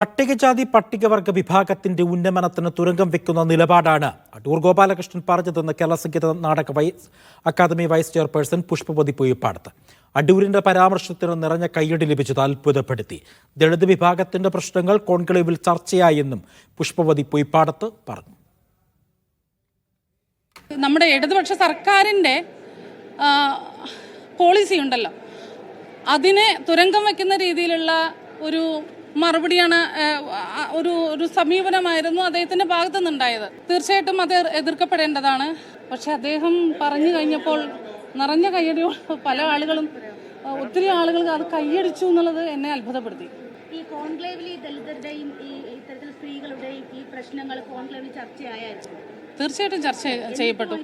പട്ടികജാതി പട്ടികവർഗ വിഭാഗത്തിന്റെ ഉന്നമനത്തിന് തുരങ്കം വെക്കുന്ന നിലപാടാണ് അടൂർ ഗോപാലകൃഷ്ണൻ പറഞ്ഞതെന്ന് Kerala Sangeetha Nataka academy vice chairperson Pushpavathy പൂയിപ്പാടത്ത്. അടൂരിന്റെ പരാമർശത്തിന് നിറഞ്ഞ കയ്യടി ലഭിച്ചത് അത്ഭുതപ്പെടുത്തി. ദളിത് വിഭാഗത്തിന്റെ പ്രശ്നങ്ങൾ കോൺക്ലേവിൽ ചർച്ചയായെന്നും പുഷ്പവതി പൂയിപ്പാടത്ത് പറഞ്ഞു. നമ്മുടെ ഇടതുപക്ഷ സർക്കാരിന്റെ പോളിസി ഉണ്ടല്ലോ, അതിനെ തുരങ്കം വെക്കുന്ന രീതിയിലുള്ള ഒരു മറുപടിയാണ്, ഒരു സമീപനമായിരുന്നു അദ്ദേഹത്തിന്റെ ഭാഗത്തു നിന്നുണ്ടായത്. തീർച്ചയായിട്ടും അത് എതിർക്കപ്പെടേണ്ടതാണ്. പക്ഷെ അദ്ദേഹം പറഞ്ഞു കഴിഞ്ഞപ്പോൾ നിറഞ്ഞ കയ്യടിയോട് പല ആളുകളും, ഒത്തിരി ആളുകൾക്ക് അത് കയ്യടിച്ചു എന്നുള്ളത് എന്നെ അത്ഭുതപ്പെടുത്തി. ഈ കോൺക്ലേവിൽ ദളിതരുടെയും ഇത്തരത്തിൽ സ്ത്രീകളുടെയും ഈ പ്രശ്നങ്ങൾ കോൺക്ലേവിൽ ചർച്ചയായിരുന്നു. തീർച്ചയായിട്ടും ചർച്ച ചെയ്യപ്പെട്ടു.